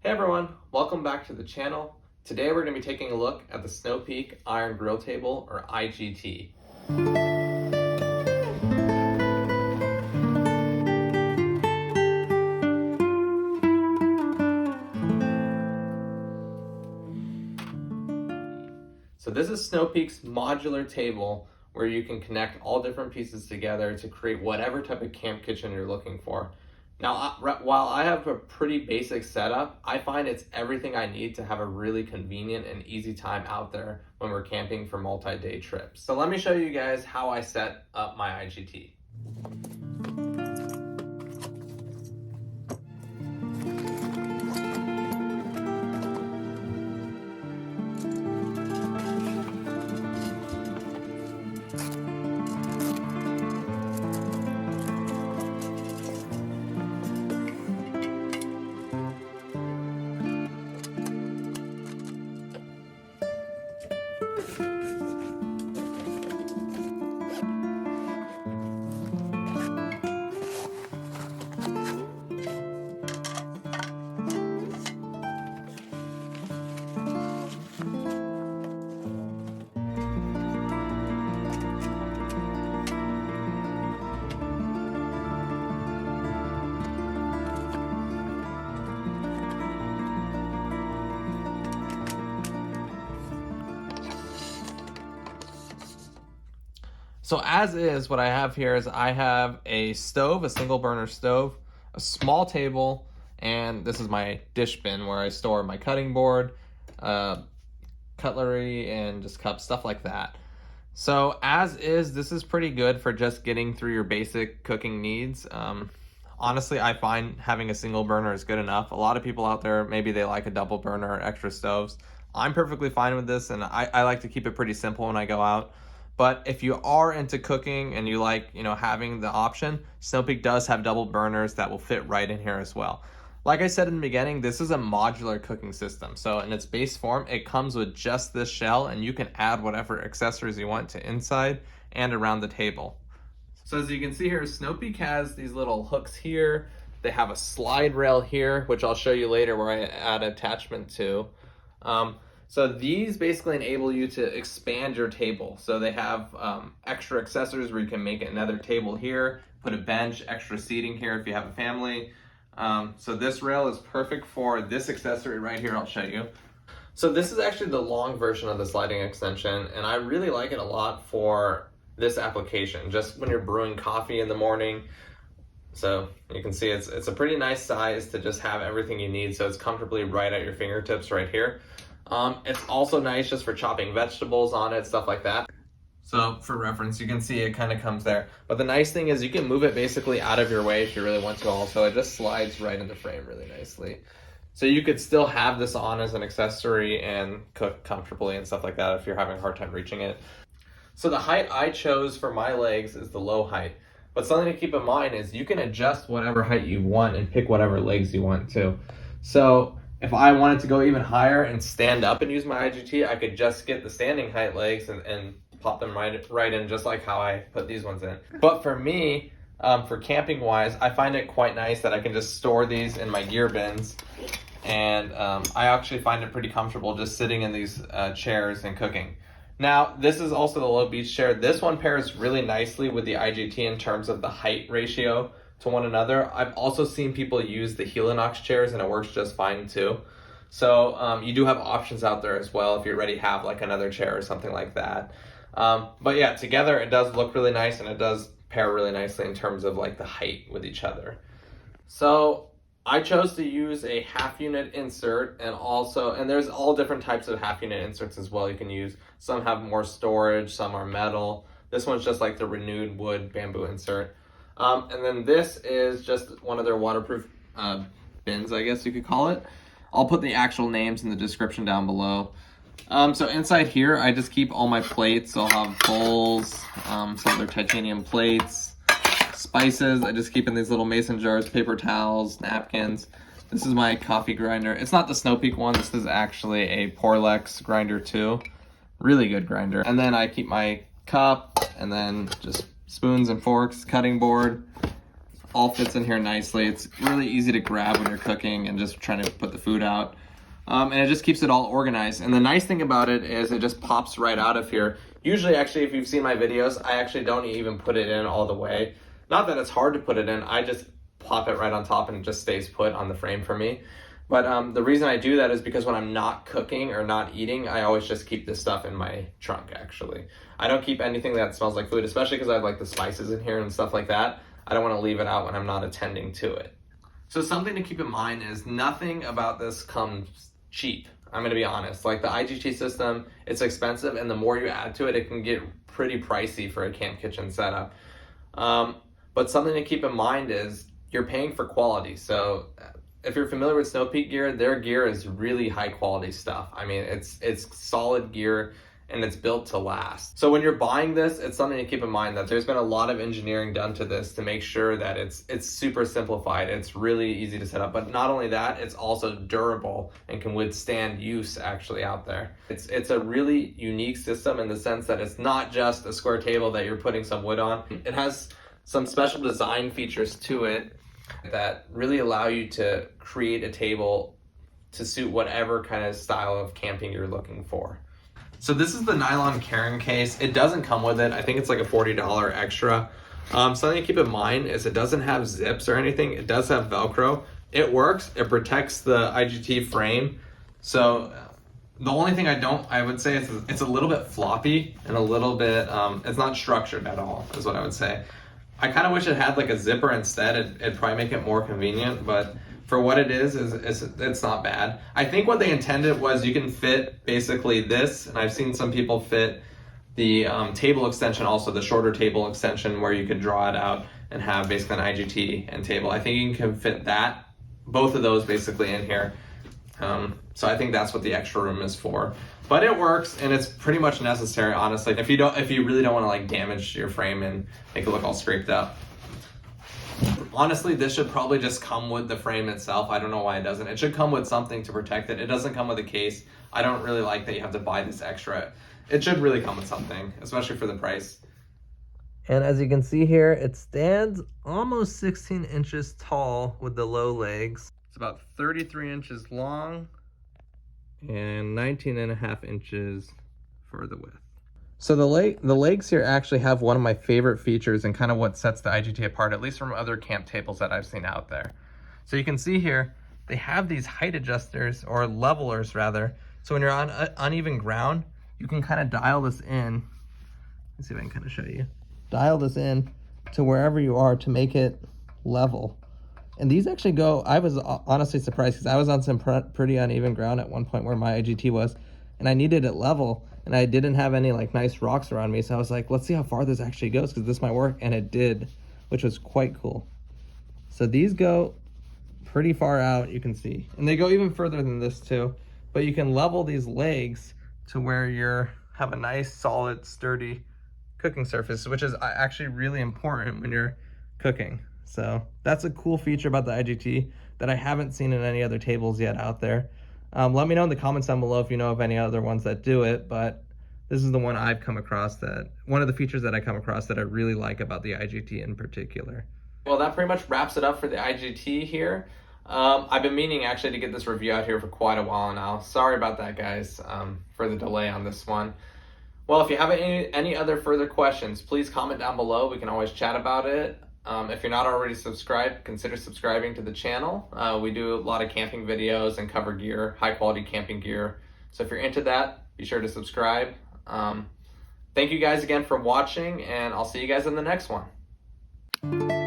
Hey everyone, welcome back to the channel. Today we're going to be taking a look at the Snow Peak Iron Grill Table, or IGT. So this is Snow Peak's modular table where you can connect all different pieces together to create whatever type of camp kitchen you're looking for. Now, while I have a pretty basic setup, I find it's everything I need to have a really convenient and easy time out there when we're camping for multi-day trips. So let me show you guys how I set up my IGT. So as is, what I have here is I have a stove, a single burner stove, a small table, and this is my dish bin where I store my cutting board, cutlery, and just cups, stuff like that. So as is, this is pretty good for just getting through your basic cooking needs. Honestly, I find having a single burner is good enough. A lot of people out there, maybe they like a double burner or extra stoves. I'm perfectly fine with this, and I like to keep it pretty simple when I go out. But if you are into cooking and you like, having the option, Snow Peak does have double burners that will fit right in here as well. Like I said in the beginning, this is a modular cooking system. So in its base form, it comes with just this shell, and you can add whatever accessories you want to inside and around the table. So as you can see here, Snow Peak has these little hooks here. They have a slide rail here, which I'll show you later where I add attachment to. So these basically enable you to expand your table. So they have extra accessories where you can make another table here, put a bench, extra seating here if you have a family. So this rail is perfect for this accessory right here. I'll show you. So this is actually the long version of the sliding extension, and I really like it a lot for this application, just when you're brewing coffee in the morning. So you can see it's a pretty nice size to just have everything you need, so it's comfortably right at your fingertips right here. It's also nice just for chopping vegetables on it, stuff like that. So for reference, you can see it kind of comes there. But the nice thing is you can move it basically out of your way if you really want to also. It just slides right in the frame really nicely. So you could still have this on as an accessory and cook comfortably and stuff like that if you're having a hard time reaching it. So the height I chose for my legs is the low height. But something to keep in mind is you can adjust whatever height you want and pick whatever legs you want to. So if I wanted to go even higher and stand up and use my IGT, I could just get the standing height legs and pop them right in, just like how I put these ones in. But for me, for camping wise, I find it quite nice that I can just store these in my gear bins. And I actually find it pretty comfortable just sitting in these chairs and cooking. Now, this is also the low beach chair. This one pairs really nicely with the IGT in terms of the height ratio to one another. I've also seen people use the Helinox chairs, and it works just fine too. So you do have options out there as well if you already have like another chair or something like that. But yeah, together it does look really nice, and it does pair really nicely in terms of like the height with each other. So I chose to use a half unit insert, and there's all different types of half unit inserts as well you can use. Some have more storage, some are metal. This one's just like the renewed wood bamboo insert. And then this is just one of their waterproof bins, I guess you could call it. I'll put the actual names in the description down below. So inside here, I just keep all my plates. I'll have bowls, some other titanium plates, spices. I just keep in these little mason jars, paper towels, napkins. This is my coffee grinder. It's not the Snow Peak one. This is actually a Porlex grinder too. Really good grinder. And then I keep my cup, and then just spoons and forks, cutting board. all fits in here nicely. It's really easy to grab when you're cooking and just trying to put the food out. And it just keeps it all organized. And the nice thing about it is it just pops right out of here. Usually, actually, if you've seen my videos, I actually don't even put it in all the way. Not that it's hard to put it in, I just pop it right on top and it just stays put on the frame for me. But the reason I do that is because when I'm not cooking or not eating, I always just keep this stuff in my trunk, actually. I don't keep anything that smells like food, especially because I have like the spices in here and stuff like that. I don't want to leave it out when I'm not attending to it. So something to keep in mind is nothing about this comes cheap. I'm going to be honest. Like the IGT system, it's expensive, and the more you add to it, it can get pretty pricey for a camp kitchen setup. But something to keep in mind is you're paying for quality. So if you're familiar with Snow Peak gear, their gear is really high quality stuff. I mean, it's solid gear and it's built to last. So when you're buying this, it's something to keep in mind that there's been a lot of engineering done to this to make sure that it's super simplified. It's really easy to set up, but not only that, it's also durable and can withstand use actually out there. It's a really unique system in the sense that it's not just a square table that you're putting some wood on. It has some special design features to it that really allow you to create a table to suit whatever kind of style of camping you're looking for. So this is the nylon carrying case. It doesn't come with it. I think it's like a $40 extra. Something to keep in mind is it doesn't have zips or anything. It does have Velcro. It works. It protects the IGT frame. So the only thing I would say is it's a little bit floppy and a little bit, it's not structured at all, is what I would say. I kind of wish it had like a zipper instead. It'd probably make it more convenient, but for what it is it's not bad. I think what they intended was you can fit basically this, and I've seen some people fit the table extension, also the shorter table extension where you could draw it out and have basically an IGT and table. I think you can fit that, both of those basically in here. So I think that's what the extra room is for. But it works, and it's pretty much necessary, honestly. If you really don't want to like damage your frame and make it look all scraped up. Honestly, this should probably just come with the frame itself. I don't know why it doesn't. It should come with something to protect it. It doesn't come with a case. I don't really like that you have to buy this extra. It should really come with something, especially for the price. And as you can see here, it stands almost 16 inches tall with the low legs. It's about 33 inches long and 19.5 inches for the width. So the legs here actually have one of my favorite features and kind of what sets the IGT apart, at least from other camp tables that I've seen out there. So you can see here, they have these height adjusters, or levelers rather. So when you're on uneven ground, you can kind of dial this in. Let's see if I can kind of show you. Dial this in to wherever you are to make it level. And these actually go, I was honestly surprised because I was on some pretty uneven ground at one point where my IGT was, and I needed it level, and I didn't have any like nice rocks around me. So I was like, let's see how far this actually goes because this might work, and it did, which was quite cool. So these go pretty far out, you can see. And they go even further than this too, but you can level these legs to where you have a nice, solid, sturdy cooking surface, which is actually really important when you're cooking. So that's a cool feature about the IGT that I haven't seen in any other tables yet out there. Let me know in the comments down below if you know of any other ones that do it, but this is the one I've come across, one of the features that I come across that I really like about the IGT in particular. Well, that pretty much wraps it up for the IGT here. I've been meaning actually to get this review out here for quite a while now. Sorry about that, guys, for the delay on this one. Well, if you have any other further questions, please comment down below. We can always chat about it. If you're not already subscribed, consider subscribing to the channel. We do a lot of camping videos and cover gear, high quality camping gear. So if you're into that, be sure to subscribe. Thank you guys again for watching, and I'll see you guys in the next one.